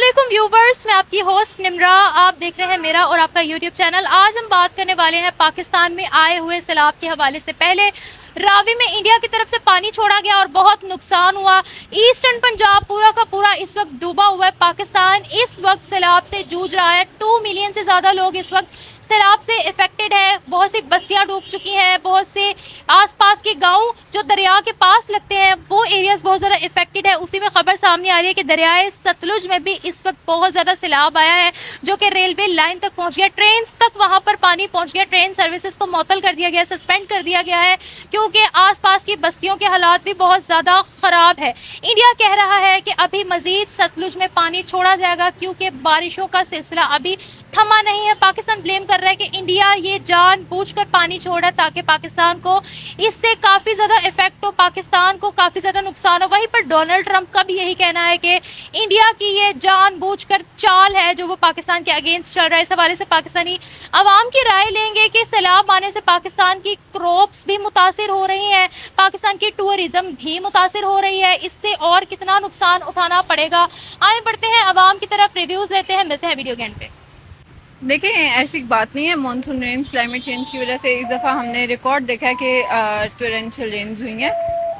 अस्सलामुअलैकुम व्यूवर्स, मैं आपकी होस्ट निम्रा। आप देख रहे हैं मेरा और आपका यूट्यूब चैनल। आज हम बात करने वाले हैं पाकिस्तान में आए हुए सैलाब के हवाले से। पहले रावी में इंडिया की तरफ से पानी छोड़ा गया और बहुत नुकसान हुआ। ईस्टर्न पंजाब पूरा का पूरा इस वक्त डूबा हुआ है। पाकिस्तान इस वक्त सैलाब से जूझ रहा है। 2 मिलियन से ज़्यादा लोग इस वक्त सैलाब से इफेक्टेड है। बहुत सी बस्तियां डूब चुकी हैं। बहुत से आसपास के गांव जो दरिया के पास लगते हैं वो एरियाज बहुत ज़्यादा इफेक्टेड है। उसी में खबर सामने आ रही है कि दरियाए सतलुज में भी इस वक्त बहुत ज़्यादा सैलाब आया है, जो कि रेलवे लाइन तक पहुंच गया। ट्रेन तक वहां पर पानी पहुंच गया। ट्रेन सर्विसेज को मुअत्तल कर दिया गया, सस्पेंड कर दिया गया है, क्योंकि आसपास की बस्तियों के हालात भी बहुत ज़्यादा ख़राब है। इंडिया कह रहा है कि अभी मज़ीद सतलुज में पानी छोड़ा जाएगा, क्योंकि बारिशों का सिलसिला अभी थमा नहीं है। पाकिस्तान ब्लेम कर रहा है कि इंडिया ये जानबूझकर पानी छोड़ा ताकि पाकिस्तान को इससे काफ़ी ज़्यादा इफेक्ट हो, पाकिस्तान को काफ़ी ज़्यादा नुकसान हो। वहीं पर डोनाल्ड ट्रंप का भी यही कहना है कि इंडिया की ये जानबूझकर चाल है जो वो पाकिस्तान के अगेंस्ट चल रहा है। इस हवाले से पाकिस्तानी आवाम की राय लेंगे कि सैलाब आने से पाकिस्तान की क्रॉप्स भी मुतासिर हो रही हैं, पाकिस्तान की टूरिज्म भी मुतासिर हो रही है। इससे और कितना नुकसान उठाना पड़ेगा। आए बढ़ते हैं आवाम की तरफ, रिव्यूज़ लेते हैं। मिलते हैं वीडियो के एंड पे। देखें, ऐसी बात नहीं है। मानसून रेंज क्लाइमेट चेंज की वजह से इस दफ़ा हमने रिकॉर्ड देखा है कि टोरेंशियल रेंज हुई हैं।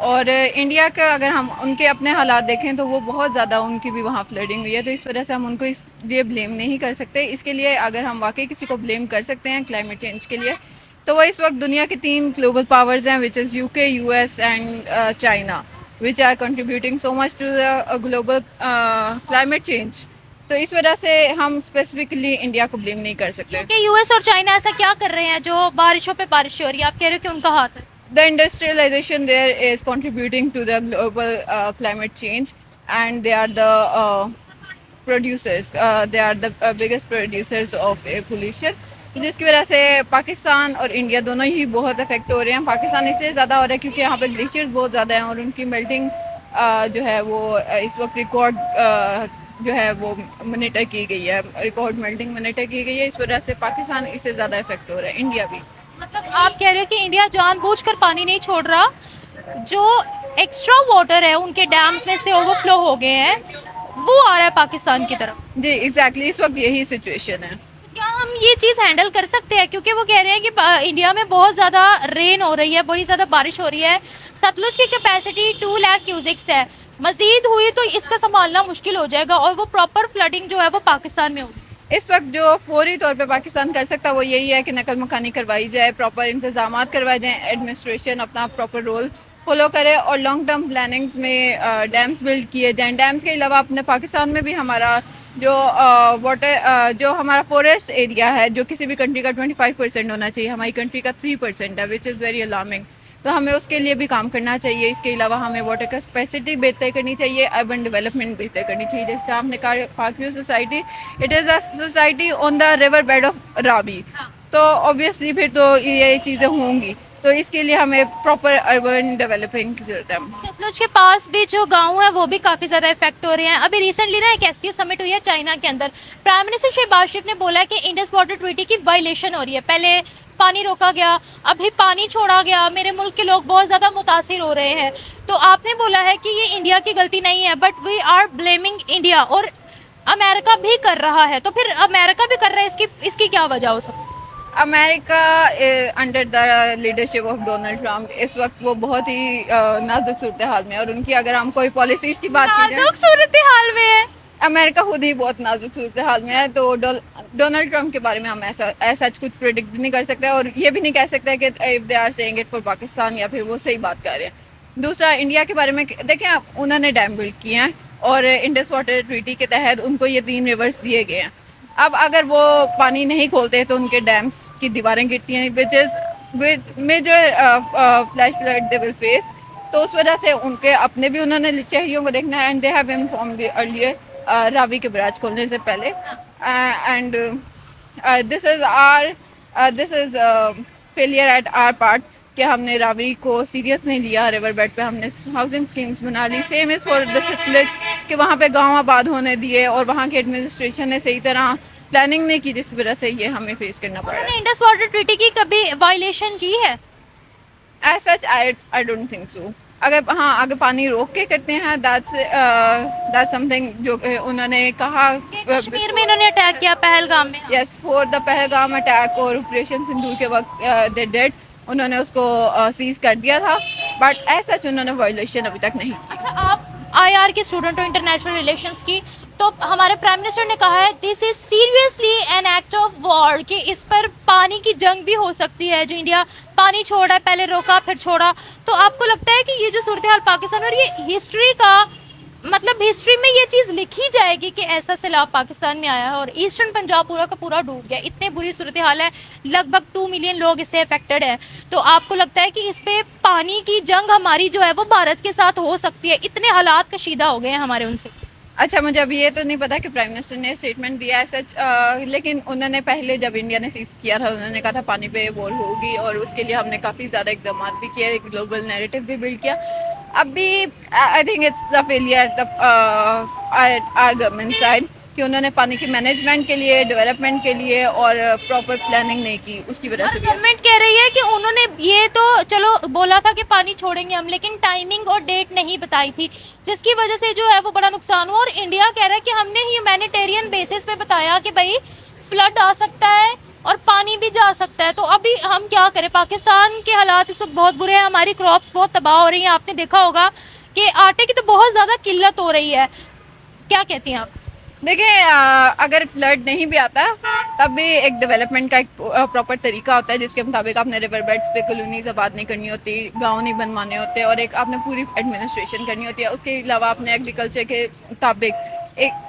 और इंडिया का अगर हम उनके अपने हालात देखें तो वो बहुत ज़्यादा उनकी भी वहाँ फ्लडिंग हुई है। तो इस वजह से हम उनको इस लिए ब्लेम नहीं कर सकते। इसके लिए अगर हम वाकई किसी को ब्लेम कर सकते हैं क्लाइमेट चेंज के लिए, तो वो इस वक्त दुनिया की 3 ग्लोबल पावर्स हैं, which is UK, US and China, which are contributing so much to the global climate change. तो इस वजह से हम स्पेसिफिकली इंडिया को ब्लेम नहीं कर सकते। कि यूएस और चाइना ऐसा क्या कर रहे हैं जो बारिशों पे बारिश हो रही है? आप कह रहे हो कि उनका हाथ है। The industrialization there is contributing to the global climate change, and they are the producers. They are the biggest producers of air pollution. जिसकी वजह से पाकिस्तान और इंडिया दोनों ही बहुत अफेक्ट हो रहे हैं। पाकिस्तान इसलिए ज़्यादा हो रहा है क्योंकि यहाँ पे ग्लेशियर्स बहुत ज़्यादा हैं और उनकी मेल्टिंग जो है वो इस वक्त रिकॉर्ड जो है वो मॉनिटर की गई है। रिकॉर्ड मेल्टिंग मॉनिटर की गई है। इस वजह से पाकिस्तान इससे ज़्यादा इफेक्ट हो रहा है, इंडिया भी। मतलब आप कह रहे हो कि इंडिया जानबूझकर पानी नहीं छोड़ रहा, जो एक्स्ट्रा वाटर है उनके डैम्स में से ओवरफ्लो हो गए हैं वो आ रहा है पाकिस्तान की तरफ। जी एग्जैक्टली, इस वक्त यही सिचुएशन है। तो क्या हम ये चीज़ हैंडल कर सकते हैं? क्योंकि वो कह रहे हैं कि इंडिया में बहुत ज़्यादा रेन हो रही है, बड़ी ज़्यादा बारिश हो रही है। सतलुज की कैपेसिटी 2 लाख क्यूसिक्स है। मजीद हुई तो इसका संभालना मुश्किल हो जाएगा और वो प्रॉपर फ्लडिंग जो है वो पाकिस्तान में होगी। इस वक्त जो फौरी तौर पे पाकिस्तान कर सकता है वो यही है कि नकल मकानी करवाई जाए, प्रॉपर इंतजाम करवाए जाएँ, एडमिनिस्ट्रेशन अपना प्रॉपर रोल फॉलो करे और लॉन्ग टर्म प्लानिंग्स में डैम्स बिल्ड किए जाएँ। डैम्स के अलावा अपने पाकिस्तान में भी हमारा जो वाटर जो हमारा फॉरेस्ट एरिया है, जो किसी भी कंट्री का 25% होना चाहिए, हमारी कंट्री का 3% है, विच इज़ वेरी अलार्मिंग। तो हमें उसके लिए भी काम करना चाहिए। इसके अलावा हमें वाटर कैपेसिटी बेहतर करनी चाहिए, अर्बन डेवलपमेंट बेहतर करनी चाहिए। जैसे आपने कहा पाक view society, it is a society on the river bed of Ravi. तो ऑब्वियसली फिर तो ये चीज़ें होंगी। तो इसके लिए हमें प्रॉपर अर्बन डेवलपिंग की जरूरत है। सतलुज के पास भी जो गांव है वो भी काफ़ी ज़्यादा इफेक्ट हो रहे हैं। अभी रिसेंटली ना एक एससीओ समिट हुई है चाइना के अंदर। प्राइम मिनिस्टर शहबाज शरीफ ने बोला है कि इंडस वाटर ट्रीटी की वायलेशन हो रही है। पहले पानी रोका गया, अभी पानी छोड़ा गया, मेरे मुल्क के लोग बहुत ज़्यादा मुतासिर हो रहे हैं। तो आपने बोला है कि ये इंडिया की गलती नहीं है, but we are blaming India, और अमेरिका भी कर रहा है। तो फिर अमेरिका भी कर रहा है, इसकी क्या वजह हो सकती है? America under the leadership of Donald Trump इस वक्त वो बहुत ही नाजुक सूरत हाल में है। और उनकी अगर हम कोई पॉलिसीज़ की बात की जाए, नाजुक सूरत हाल में है। अमेरिका खुद ही बहुत नाजुक सूरत हाल में है। तो डोनाल्ड ट्रंप के बारे में हम ऐसा कुछ प्रेडिक्ट नहीं कर सकते और ये भी नहीं कह सकते कि if they are saying it for Pakistan या फिर वो सही बात कर रहे हैं। दूसरा, इंडिया के बारे में देखें आप, उन्होंने डैम बिल्ड किए हैं और इंडस वाटर ट्रीटी के तहत उनको ये 3 रिवर्स दिए गए हैं। अब अगर वो पानी नहीं खोलते तो उनके डैम्स की दीवारें गिरती हैं, which is with major flash flood they will face. तो उस वजह से उनके अपने भी उन्होंने शहरियों को देखना है, and they have informed earlier Ravi के बराज खोलने से पहले। And this is failure at our part कि हमने रावी को सीरियस नहीं लिया। रिवर बेड पे हमने हाउसिंग स्कीम्स बना ली। Same is for the Sutlej कि वहाँ पे गांव आबाद होने दिए और वहाँ के एडमिनिस्ट्रेशन ने सही तरह प्लानिंग नहीं की, जिस वजह से ये हमें फेस करना पड़ा। उन्होंने इंडस वाटर ट्रीटी की कभी वायलेशन की है? As such I don't think so. अगर पानी रोक के करते हैं, दैट्स समथिंग जो उन्होंने कहा। कश्मीर में इन्होंने अटैक किया पहलगाम में। Yes, for the Pahalgam attack और ऑपरेशन सिंदूर के वक्त दे डेड, उन्होंने उसको सीज कर दिया था, बट ऐसा उन्होंने वायलेशन अभी तक नहीं की। अच्छा, आप आईआर की स्टूडेंट हो, इंटरनेशनल रिलेशंस की, तो हमारे प्राइम मिनिस्टर ने कहा है this is seriously an act of war, कि इस पर पानी की जंग भी हो सकती है। जो इंडिया पानी छोड़ रहा है, पहले रोका फिर छोड़ा, तो आपको लगता है कि ये जो सूरत हाल पाकिस्तान, और ये हिस्ट्री का मतलब हिस्ट्री में ये चीज़ लिखी जाएगी कि ऐसा सैलाब पाकिस्तान में आया है और ईस्टर्न पंजाब पूरा का पूरा डूब गया, इतने बुरी सूरत हाल है, लगभग 2 मिलियन लोग इससे अफेक्टेड हैं। तो आपको लगता है कि इस पे पानी की जंग हमारी जो है वो भारत के साथ हो सकती है? इतने हालात कशीदा हो गए हैं हमारे उनसे। अच्छा, मुझे अभी ये तो नहीं पता कि प्राइम मिनिस्टर ने स्टेटमेंट दिया है सच, लेकिन उन्होंने पहले जब इंडिया ने सीज किया था, उन्होंने कहा था पानी पे वॉर होगी, और उसके लिए हमने काफ़ी ज़्यादा इकदाम भी किए, ग्लोबल नैरेटिव भी बिल्ड किया। अभी I think it's the failure at our government side कि उन्होंने पानी की मैनेजमेंट के लिए, डेवलपमेंट के लिए और प्रॉपर प्लानिंग नहीं की, उसकी वजह से भी। गवर्नमेंट कह रही है कि उन्होंने ये तो चलो बोला था कि पानी छोड़ेंगे हम, लेकिन टाइमिंग और डेट नहीं बताई थी, जिसकी वजह से जो है वो बड़ा नुकसान हुआ। और इंडिया कह रहा है कि हमने ह्यूमैनिटेरियन बेसिस पे बताया कि भाई फ्लड आ सकता है और पानी भी जा सकता है, तो अभी हम क्या करें? पाकिस्तान के हालात इस वक्त बहुत बुरे हैं, हमारी क्रॉप्स बहुत तबाह हो रही हैं। आपने देखा होगा कि आटे की तो बहुत ज़्यादा किल्लत हो रही है, क्या कहती हैं आप? देखिए, अगर फ्लड नहीं भी आता तब भी एक डेवलपमेंट का एक प्रॉपर तरीका होता है, जिसके मुताबिक आपने रिवर बेड्स पे कॉलोनीज आबाद नहीं करनी होती, गांव नहीं बनवाने होते, और एक आपने पूरी एडमिनिस्ट्रेशन करनी होती है। उसके अलावा आपने एग्रीकल्चर के मुताबिक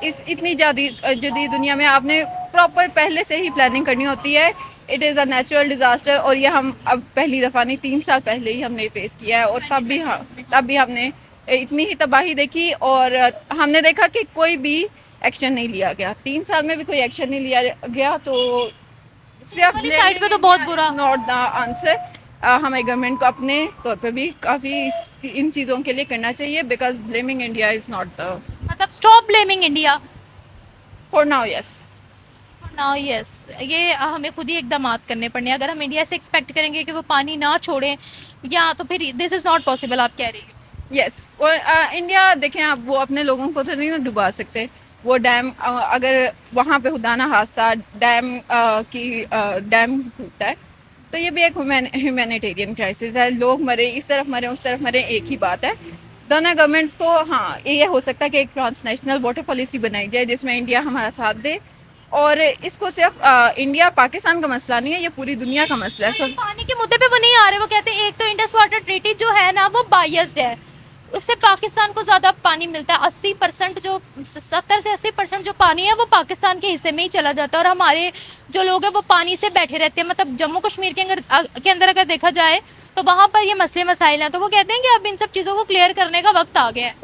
इस इतनी जदीद दुनिया में आपने प्रॉपर पहले से ही प्लानिंग करनी होती है। It is a natural disaster, और ये हम अब पहली दफ़ा नहीं, 3 साल पहले ही हमने फेस किया है, और तब भी हमने इतनी ही तबाही देखी, और हमने देखा कि कोई भी एक्शन नहीं लिया गया। 3 साल में भी कोई एक्शन नहीं लिया गया, तो सिर्फ साइड पे तो बहुत बुरा। Not the answer. हमें गवर्नमेंट को अपने तौर पे भी काफ़ी इन चीज़ों के लिए करना चाहिए, because blaming India is not the, मतलब stop blaming India for now. Yes, now yes, ये हमें खुद ही इकदाम करने पड़ने। अगर हम इंडिया से एक्सपेक्ट करेंगे कि वो पानी ना छोड़ें, या तो फिर दिस इज़ नॉट पॉसिबल, आप कह रही हैं। यस। और इंडिया देखें, आप वो अपने लोगों को तो नहीं ना डुबा सकते। वो डैम अगर वहाँ पे खुदा ना हादसा डैम टूटता है, तो ये भी एक ह्यूमैनिटेरियन क्राइसिस है। लोग मरे, इस तरफ मरे उस तरफ मरे, एक ही बात है। दोनों गवर्नमेंट्स को, हाँ, ये हो सकता है कि एक ट्रांसनेशनल वाटर पॉलिसी बनाई जाए जिसमें इंडिया हमारा साथ दे, और इसको सिर्फ इंडिया पाकिस्तान का मसला नहीं है, ये पूरी दुनिया का मसला है। पानी के मुद्दे पे वो नहीं आ रहे, वो कहते हैं एक तो इंडस वाटर ट्रीटी जो है ना वो बायस्ड है, उससे पाकिस्तान को ज़्यादा पानी मिलता है। 80% जो 70 से 80% जो पानी है वो पाकिस्तान के हिस्से में ही चला जाता है, और हमारे जो लोग हैं वो पानी से बैठे रहते हैं। मतलब जम्मू कश्मीर के अंदर अगर देखा जाए तो वहाँ पर ये मसले मसाइल हैं, तो वो कहते हैं कि अब इन सब चीज़ों को क्लियर करने का वक्त आ गया है।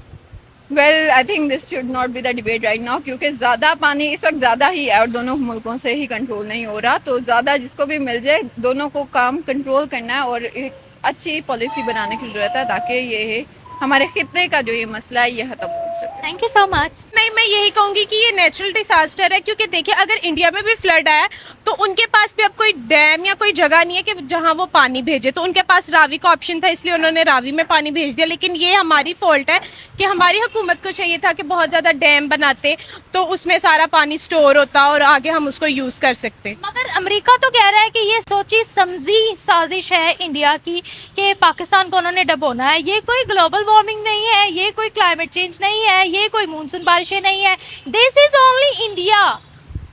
Well, I think this should not be the debate right now, क्योंकि ज़्यादा पानी इस वक्त ज़्यादा ही है और दोनों मुल्कों से ही कंट्रोल नहीं हो रहा। तो ज़्यादा जिसको भी मिल जाए, दोनों को काम कंट्रोल करना है, और एक अच्छी पॉलिसी बनाने की ज़रूरत है, ताकि ये हमारे खित्ते का जो ये मसला है ये खत्म हो सके। Thank you so much. नहीं, मैं यही कहूँगी कि ये नेचुरल डिसास्टर है, क्योंकि देखिए अगर इंडिया में भी फ्लड आया तो उनके पास भी अब कोई डैम या कोई जगह नहीं है कि जहाँ वो पानी भेजे। तो उनके पास रावी का ऑप्शन था, इसलिए उन्होंने रावी में पानी भेज दिया। लेकिन ये हमारी फॉल्ट है कि हमारी हुकूमत को चाहिए था कि बहुत ज़्यादा डैम बनाते, तो उसमें सारा पानी स्टोर होता और आगे हम उसको यूज़ कर सकते। मगर अमेरिका तो कह रहा है कि ये सोची समझी साजिश है इंडिया की कि पाकिस्तान को उन्होंने डबोना है। ये कोई ग्लोबल वार्मिंग नहीं है, ये कोई क्लाइमेट चेंज नहीं है, ये कोई मानसून बारिशें नहीं है, दिस इज ओनली इंडिया।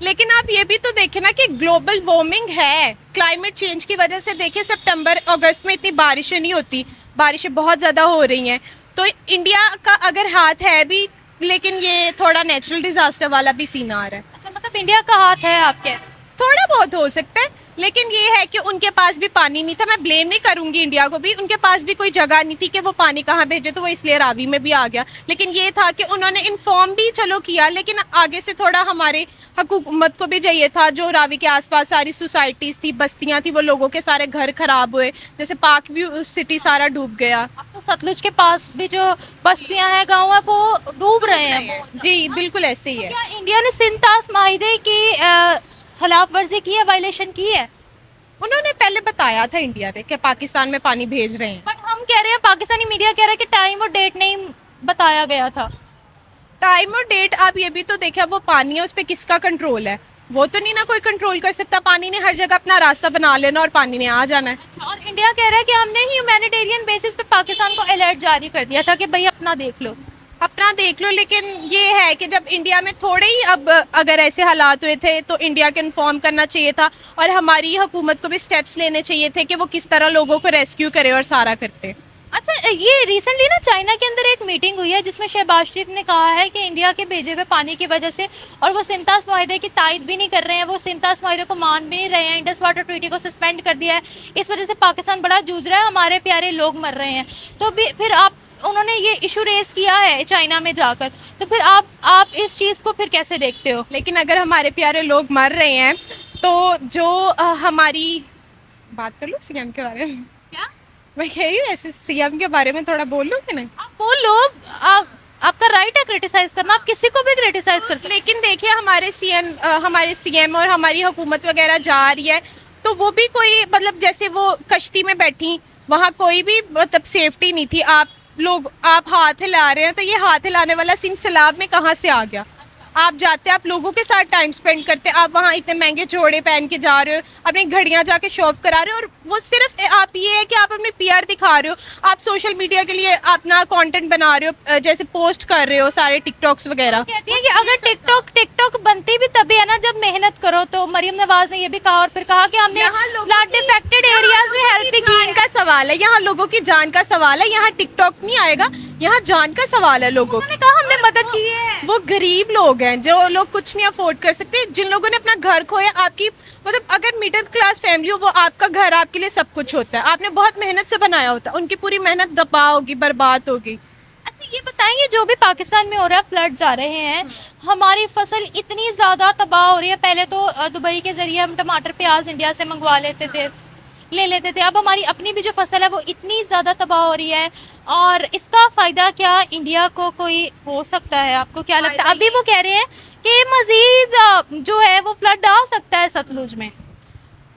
लेकिन आप ये भी तो देखें ना कि ग्लोबल वार्मिंग है, क्लाइमेट चेंज की वजह से देखिए सितंबर अगस्त में इतनी बारिशें नहीं होती, बारिशें बहुत ज़्यादा हो रही हैं। तो इंडिया का अगर हाथ है भी, लेकिन ये थोड़ा नेचुरल डिजास्टर वाला भी सीन आ रहा है। अच्छा, मतलब इंडिया का हाथ है आपके? थोड़ा बहुत हो सकता है, लेकिन ये है कि उनके पास भी पानी नहीं था। मैं ब्लेम नहीं करूंगी इंडिया को भी, उनके पास भी कोई जगह नहीं थी कि वो पानी कहाँ भेजे, तो वो इसलिए रावी में भी आ गया। लेकिन ये था कि उन्होंने इन्फॉर्म भी चलो किया, लेकिन आगे से थोड़ा हमारे हुकूमत को भी चाहिए था। जो रावी के आसपास सारी सोसाइटीज़ थी, बस्तियाँ थी, वो लोगों के सारे घर खराब हुए, जैसे पार्क व्यू सिटी सारा डूब गया। अब तो सतलुज के पास भी जो बस्तियां हैं, गाँव है, वो डूब रहे हैं। जी बिल्कुल ऐसे ही है। क्या इंडिया ने सिंतास माहिदे की खिलाफ वर्जी की है, वायलेशन की है? उन्होंने पहले बताया था इंडिया ने कि पाकिस्तान में पानी भेज रहे हैं। बट हम कह रहे हैं, पाकिस्तानी मीडिया कह रहा है कि टाइम और डेट नहीं बताया गया था। टाइम और डेट आप ये भी तो देखिए, अब वो पानी है उस पर किसका कंट्रोल है? वो तो नहीं ना कोई कंट्रोल कर सकता। पानी ने हर जगह अपना रास्ता बना लेना और पानी ने आ जाना है। और इंडिया कह रहा है कि हमने ह्यूमैनिटेरियन बेसिस पे पाकिस्तान को अलर्ट जारी कर दिया था कि भाई अपना देख लो। अपना देख लो, लेकिन ये है कि जब इंडिया में थोड़े ही अब अगर ऐसे हालात हुए थे तो इंडिया को इन्फॉर्म करना चाहिए था और हमारी हुकूमत को भी स्टेप्स लेने चाहिए थे कि वो किस तरह लोगों को रेस्क्यू करे और सारा करते। अच्छा, ये रिसेंटली ना चाइना के अंदर एक मीटिंग हुई है जिसमें शहबाज शरीफ ने कहा है कि इंडिया के भेजे हुए पानी की वजह से, और वो सिमतास माहिदे की तायद भी नहीं कर रहे हैं, वो सिमतास माहिदे को मान भी नहीं रहे हैं, इंडस वाटर ट्रीटी को सस्पेंड कर दिया है, इस वजह से पाकिस्तान बड़ा जूझ रहा है, हमारे प्यारे लोग मर रहे हैं। तो फिर आप, उन्होंने ये इशू रेस किया है चाइना में जाकर, तो फिर आप इस चीज़ को फिर कैसे देखते हो? लेकिन अगर हमारे प्यारे लोग मर रहे हैं तो जो हमारी बात कर लो सीएम के बारे में। क्या मैं कह रही हूँ ऐसे सीएम के बारे में थोड़ा बोल लूँ कि नहीं? आप बोल लो, आपका राइट है क्रिटिसाइज करना, आप किसी को भी क्रिटिसाइज कर सकते। लेकिन देखिए हमारे सीएम और हमारी हुकूमत वगैरह जा रही है तो वो भी कोई मतलब जैसे वो कश्ती में बैठी, वहाँ कोई भी मतलब सेफ्टी नहीं थी। आप हाथ हिला रहे हैं तो ये हाथ हिलाने वाला सीन सैलाब में कहाँ से आ गया? आप जाते, आप लोगों के साथ टाइम स्पेंड करते, आप वहाँ इतने महंगे जोड़े पहन के जा रहे हो, अपनी घड़ियाँ जाके शो ऑफ करा रहे हो, और वो सिर्फ आप ये है कि आप अपने पीआर दिखा रहे हो, आप सोशल मीडिया के लिए अपना कंटेंट बना रहे हो, जैसे पोस्ट कर रहे हो सारे टिकटॉक्स वगैरह। कहती है कि अगर टिकटॉक बनती भी तभी है ना जब मेहनत करो। तो मरियम नवाज ने ये भी कहा, और फिर कहा कि हमने फ्लड अफेक्टेड एरियाज में हेल्प भी की। जान का सवाल है, यहाँ लोगों की जान का सवाल है, यहाँ टिकटॉक नहीं आएगा, यहाँ जान का सवाल है लोगों की। कहा हमने मदद की है। वो गरीब लोग हैं जो लोग कुछ नहीं अफोर्ड कर सकते, जिन लोगों ने अपना घर खोया। आपकी मतलब अगर मिडिल क्लास फैमिली हो, वो आपका घर आपके लिए सब कुछ होता है, आपने बहुत मेहनत से बनाया होता है, उनकी पूरी मेहनत दबा होगी, बर्बाद होगी। अच्छा, ये बताएंगे जो भी पाकिस्तान में हो रहा है, फ्लड्स आ रहे हैं, हमारी फसल इतनी ज़्यादा तबाह हो रही है। पहले तो दुबई के ज़रिए हम टमाटर प्याज इंडिया से मंगवा ले लेते थे, अब हमारी अपनी भी जो फसल है वो इतनी ज़्यादा तबाह हो रही है, और इसका फ़ायदा क्या इंडिया को कोई हो सकता है? आपको क्या लगता है? अभी वो कह रहे हैं कि मज़ीद जो है वो फ्लड आ सकता है सतलुज में।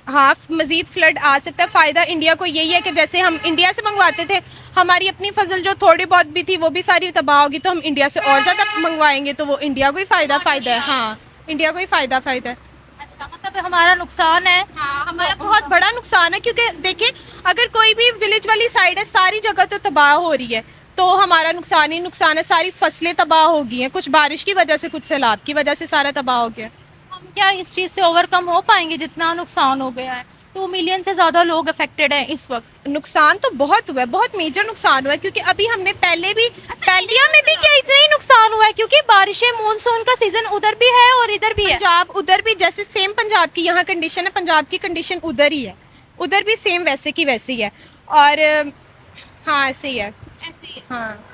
हाँ, मजीद फ्लड आ सकता है। फ़ायदा इंडिया को यही है कि जैसे हम इंडिया से मंगवाते थे, हमारी अपनी फसल जो थोड़ी बहुत भी थी वो भी सारी तबाह होगी, तो हम इंडिया से और ज़्यादा मंगवाएंगे, तो वो इंडिया को ही फ़ायदा है। हाँ, इंडिया को ही फ़ायदा है। अच्छा, मतलब हमारा नुकसान है। हाँ, हमारा बहुत बड़ा नुकसान है, क्योंकि देखिए अगर कोई भी विलेज वाली साइड है, सारी जगह तो तबाह हो रही है, तो हमारा नुकसान ही नुकसान है। सारी फसलें तबाह हो गई हैं, कुछ बारिश की वजह से, कुछ सैलाब की वजह से सारा तबाह हो गया। हम क्या इस चीज़ से ओवरकम हो पाएंगे जितना नुकसान हो गया है? 2 मिलियन से ज़्यादा लोग अफेक्टेड हैं इस वक्त। नुकसान तो बहुत हुआ है, बहुत मेजर नुकसान हुआ है, क्योंकि अभी हमने पहले भी इंडिया में भी क्या इतना ही नुकसान हुआ है? क्योंकि बारिशें, मानसून का सीजन उधर भी है और इधर भी है। पंजाब उधर भी जैसे सेम पंजाब की यहाँ कंडीशन है, पंजाब की कंडीशन उधर ही है, उधर भी सेम वैसे की वैसी है। और हाँ, ऐसे ही है। हाँ,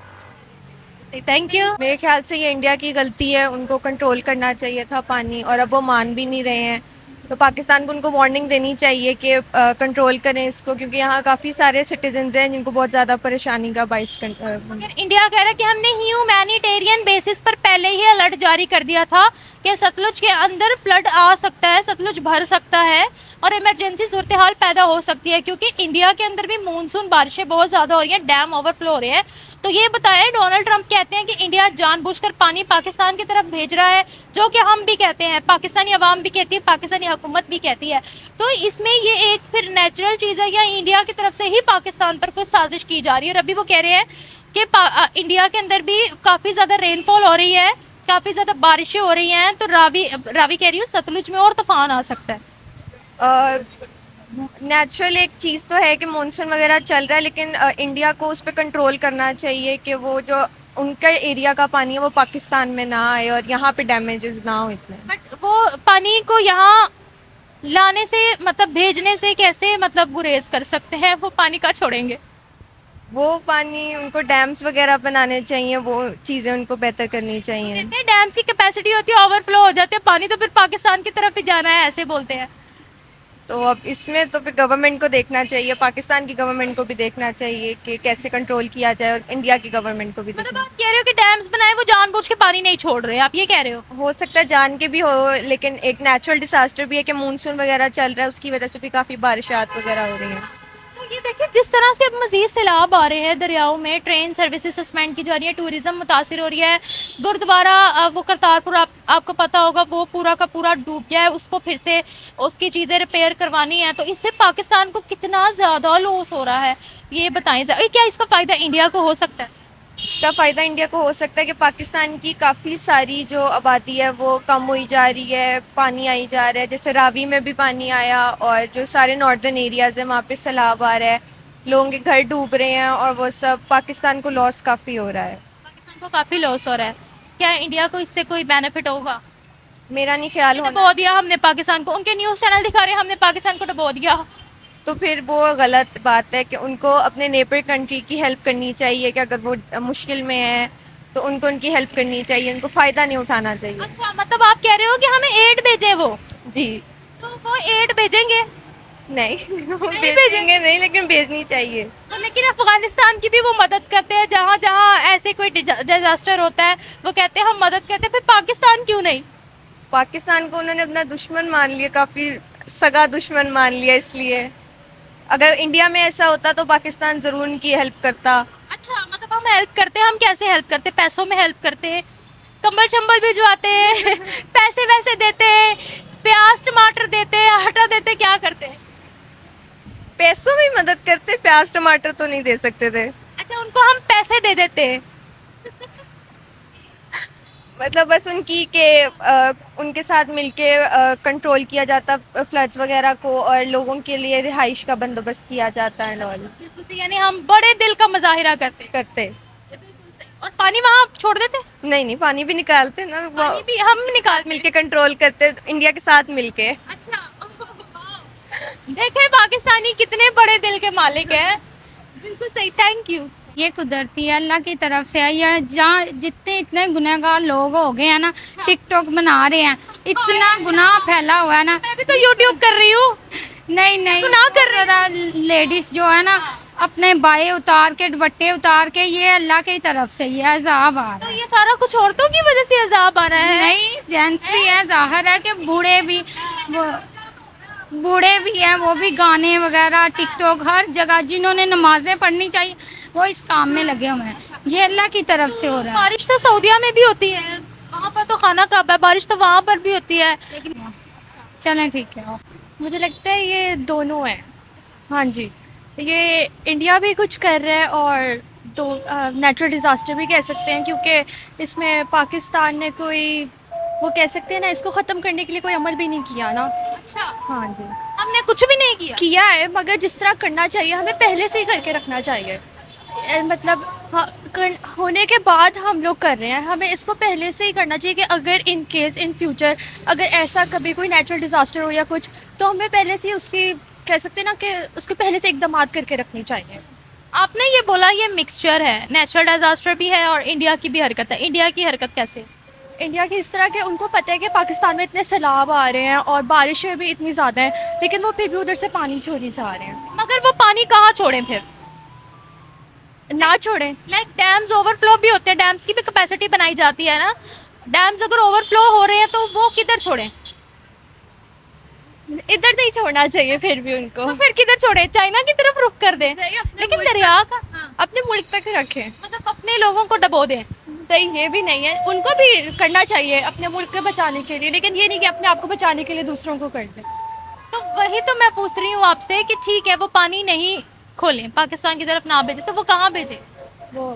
थैंक यू। मेरे ख्याल से ये इंडिया की गलती है, उनको कंट्रोल करना चाहिए था पानी, और अब वो मान भी नहीं रहे हैं, तो पाकिस्तान को उनको वार्निंग देनी चाहिए कि कंट्रोल करें इसको, क्योंकि यहाँ काफ़ी सारे सिटीजन्स हैं जिनको बहुत ज़्यादा परेशानी का बाइस इंडिया कह रहा है कि हमने ह्यूमैनिटेरियन बेसिस पर पहले ही अलर्ट जारी कर दिया था कि सतलुज के अंदर फ्लड आ सकता है, सतलुज भर सकता है और इमरजेंसी सूरत हाल पैदा हो सकती है, क्योंकि इंडिया के अंदर भी मानसून बारिशें बहुत ज़्यादा हो रही हैं, डैम ओवरफ्लो हो रहे हैं। तो ये बताएं, डोनाल्ड ट्रंप कहते हैं कि इंडिया जानबूझकर पानी पाकिस्तान की तरफ भेज रहा है, जो कि हम भी कहते हैं, पाकिस्तानी अवाम भी कहती है, पाकिस्तानी हुकूमत भी कहती है। तो इसमें ये एक फिर नेचुरल चीज़ है या इंडिया की तरफ से ही पाकिस्तान पर कुछ साजिश की जा रही है? और अभी वो कह रहे हैं कि इंडिया के अंदर भी काफ़ी ज़्यादा रेनफॉल हो रही है, काफ़ी ज़्यादा बारिशें हो रही हैं, तो रावी कह रही हूँ सतलुज में और तूफान आ सकता है। नेचुरल एक चीज़ तो है कि मानसून वगैरह चल रहा है, लेकिन इंडिया को उस पर कंट्रोल करना चाहिए कि वो जो उनका एरिया का पानी है वो पाकिस्तान में ना आए और यहाँ पे डैमेजेस ना हो इतने। बट वो पानी को यहाँ लाने से, मतलब भेजने से कैसे मतलब गुरेज कर सकते हैं? वो पानी का छोड़ेंगे? वो पानी उनको डैम्स वगैरह बनाने चाहिए, वो चीज़ें उनको बेहतर करनी चाहिए। डैम्स की कैपेसिटी होती है, ओवरफ्लो हो जाते हैं पानी, तो फिर पाकिस्तान की तरफ ही जाना है, ऐसे बोलते हैं। तो अब इसमें तो फिर गवर्नमेंट को देखना चाहिए, पाकिस्तान की गवर्नमेंट को भी देखना चाहिए कि कैसे कंट्रोल किया जाए, और इंडिया की गवर्नमेंट को भी मतलब आप कह रहे हो कि डैम्स बनाए वो जानबूझ के पानी नहीं छोड़ रहे, आप ये कह रहे हो सकता है जान के भी हो, लेकिन एक नेचुरल डिजास्टर भी है कि मानसून वगैरह चल रहा है, उसकी वजह से भी काफ़ी बारिशात वगैरह हो रही हैं। तो ये देखिए जिस तरह से अब मज़ीद सैलाब आ रहे हैं दरियाओं में, ट्रेन सर्विसेज सस्पेंड की जा रही है, टूरिज़्म मुतासिर हो रही है। गुरुद्वारा वो करतारपुर आपको पता होगा वो पूरा का पूरा डूब गया है, उसको फिर से उसकी चीज़ें रिपेयर करवानी है, तो इससे पाकिस्तान को कितना ज़्यादा लॉस हो रहा है ये बताएं ज़रा। क्या इसका फ़ायदा इंडिया को हो सकता है? इसका फ़ायदा इंडिया को हो सकता है कि पाकिस्तान की काफ़ी सारी जो आबादी है वो कम हुई जा रही है, पानी आई जा रहा है, जैसे रावी में भी पानी आया और जो सारे नॉर्दर्न एरियाज़ हैं वहाँ पे सैलाब आ रहा है, लोगों के घर डूब रहे हैं और वो सब पाकिस्तान को लॉस काफ़ी हो रहा है। पाकिस्तान को काफ़ी लॉस हो रहा है, क्या इंडिया को इससे कोई बेनिफिट होगा? मेरा नहीं ख्याल होना, डुबो दिया हमने पाकिस्तान को, उनके न्यूज़ चैनल दिखा रहे हैं हमने पाकिस्तान को डुबो दिया। तो फिर वो गलत बात है कि उनको अपने नेबर कंट्री की हेल्प करनी चाहिए कि अगर वो मुश्किल में है तो उनको उनकी हेल्प करनी चाहिए, उनको फ़ायदा नहीं उठाना चाहिए। अच्छा, मतलब आप कह रहे हो कि हमें एड भेजे वो, जी तो वो एड भेजेंगे नहीं वो भेजेंगे नहीं, लेकिन भेजनी चाहिए। तो, लेकिन अफगानिस्तान की भी वो मदद करते हैं, जहाँ जहाँ ऐसे कोई डिजास्टर होता है वो कहते हैं हम मदद करते हैं, फिर पाकिस्तान क्यों नहीं? पाकिस्तान को उन्होंने अपना दुश्मन मान लिया, काफ़ी सगा दुश्मन मान लिया, इसलिए अगर इंडिया में ऐसा होता तो पाकिस्तान ज़रूर उनकी हेल्प करता। अच्छा, मतलब हम हेल्प करते हैं, हम कैसे हेल्प करते हैं? पैसों में हेल्प करते हैं, कंबल शंबल भिजवाते हैं पैसे वैसे देते हैं, प्याज टमाटर देते हैं, आटा देते हैं, क्या करते हैं? पैसों में ही मदद करते, प्याज टमाटर तो नहीं दे सकते थे। अच्छा, उनको हम पैसे दे देते हैं। मतलब बस उनकी के उनके साथ मिलके कंट्रोल किया जाता फ्लड्स वगैरह को और लोगों के लिए रिहाइश का बंदोबस्त किया जाता है और यानी हम बड़े दिल का मुजाहिरा करते हैं। करते। और पानी वहाँ छोड़ देते? नहीं पानी भी निकालते ना, पानी भी हम निकाल मिलके कंट्रोल करते इंडिया के साथ मिलके। अच्छा देखे पाकिस्तानी कितने बड़े दिल के मालिक हैं। बिल्कुल सही, थैंक यू। ये कुदरती है, अल्लाह की तरफ से है। यह जहाँ जितने इतने गुनहगार लोग हो गए हैं ना, टिकटॉक बना रहे हैं, इतना गुनाह फैला हुआ है ना। मैं भी तो यूट्यूब कर रही हूँ। नहीं गुनाह कर रहे लेडीज जो है ना अपने बाएं उतार के दुपट्टे उतार के, ये अल्लाह की तरफ से ये अजाब आ रहा तो है। ये सारा कुछ औरतों की वजह से अजाब आना है? नहीं, जेंट्स भी है, जाहिर है कि बूढ़े भी बूढ़े भी हैं, वो भी गाने वगैरह टिकटॉक हर जगह जिन्होंने नमाजें पढ़नी चाहिए वो इस काम में लगे हुए हैं। ये अल्लाह की तरफ से हो रहा है। बारिश तो सऊदिया में भी होती है, वहाँ पर तो खाना काबा है, बारिश तो वहाँ पर भी होती है। चलें ठीक है। मुझे लगता है ये दोनों है। हाँ जी, ये इंडिया भी कुछ कर रहा है और तो नेचुरल डिज़ास्टर भी कह सकते हैं, क्योंकि इसमें पाकिस्तान ने कोई वो कह सकते हैं ना, इसको ख़त्म करने के लिए कोई अमल भी नहीं किया ना। अच्छा, हाँ जी, हमने कुछ भी नहीं किया। किया है, मगर जिस तरह करना चाहिए हमें पहले से ही करके रखना चाहिए। मतलब हाँ, होने के बाद हम लोग कर रहे हैं, हमें इसको पहले से ही करना चाहिए कि अगर इन केस इन फ्यूचर अगर ऐसा कभी कोई नेचुरल डिज़ास्टर हो या कुछ, तो हमें पहले से ही उसकी कह सकते हैं ना कि उसको पहले से इकदाम करके रखनी चाहिए। आपने ये बोला ये मिक्सचर है, नेचुरल डिजास्टर भी है और इंडिया की भी हरकत है। इंडिया की हरकत कैसे? इंडिया की इस तरह के उनको पता है कि पाकिस्तान में इतने सैलाब आ रहे हैं और बारिशें भी इतनी ज़्यादा हैं, लेकिन वो फिर भी उधर से पानी चोरी से आ रहे हैं। मगर वो पानी कहाँ छोड़ें फिर? ना छोड़ें। लाइक डैम्स ओवरफ्लो भी होते हैं, डैम्स की भी कैपेसिटी बनाई जाती है ना। डैम्स अगर ओवरफ्लो हो रहे हैं तो वो किधर छोड़ें? इधर नहीं छोड़ना चाहिए फिर भी उनको। तो फिर किधर छोड़े? चाइना की तरफ रुख कर दें? नहीं, अपने लेकिन मुल्क दरिया का अपने मुल्क तक रखें। मतलब अपने लोगों को डबो दें। नहीं, ये भी नहीं है, उनको भी करना चाहिए अपने मुल्क को बचाने के लिए, लेकिन ये नहीं कि अपने आप को बचाने के लिए दूसरों को कर दें। तो वही तो मैं पूछ रही हूँ आपसे कि ठीक है वो पानी नहीं खोलें, पाकिस्तान की तरफ ना भेजे, तो वो कहाँ भेजे? वो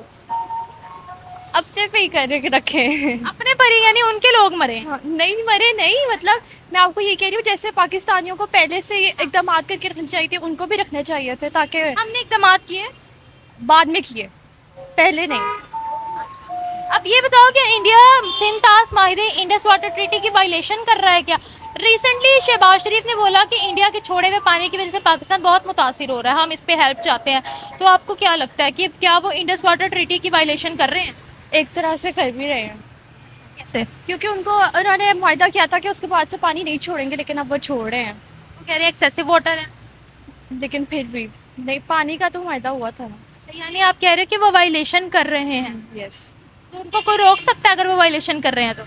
अपने पे ही कर रखें। अपने पर ही, यानी उनके लोग मरे। हाँ, नहीं मरे नहीं, मतलब मैं आपको ये कह रही हूँ जैसे पाकिस्तानियों को पहले से इकदाम करके रखने चाहिए थे, उनको भी रखने चाहिए थे, ताकि हमने इकदाम किए, बाद में किए, पहले नहीं। अब ये बताओ कि इंडिया सिंध-तास माहिदे इंडस वाटर ट्रीटी की वायलेशन कर रहा है क्या? रिसेंटली शहबाज शरीफ ने बोला कि इंडिया के छोड़े हुए पानी की वजह से पाकिस्तान बहुत मुतासिर हो रहा है, हम इस पे हेल्प चाहते हैं। तो आपको क्या लगता है कि क्या वो इंडस वाटर ट्रीटी की वायलेशन कर रहे हैं? एक तरह से कर भी रहे हैं, कैसे? क्योंकि उनको उन्होंने मुआहदा किया था कि उसके बाद से पानी नहीं छोड़ेंगे, लेकिन अब वो छोड़ रहे हैं। वो कह रहे हैं एक्सेसिव वाटर है। लेकिन फिर भी नहीं, पानी का तो मुआहदा हुआ था ना। यानी आप कह रहे हो कि वो वायलेशन कर रहे हैं, यस। तो उनको कोई रोक सकता है अगर वो वायलेशन कर रहे हैं तो?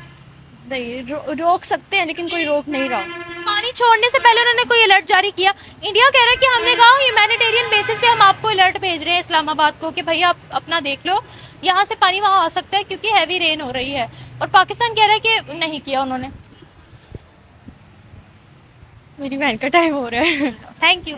नहीं रोक सकते हैं, लेकिन कोई रोक नहीं रहा। पानी छोड़ने से पहले उन्होंने कोई अलर्ट जारी किया? इंडिया कह रहा है कि हमने कहा ह्यूमैनिटेरियन बेसिस पे हम आपको अलर्ट भेज रहे हैं इस्लामाबाद को कि भाई आप अपना देख लो, यहाँ से पानी वहाँ आ सकता है क्योंकि हैवी रेन हो रही है, और पाकिस्तान कह रहा है कि नहीं किया उन्होंने। मेरी बहन का टाइम हो रहा है। Thank you.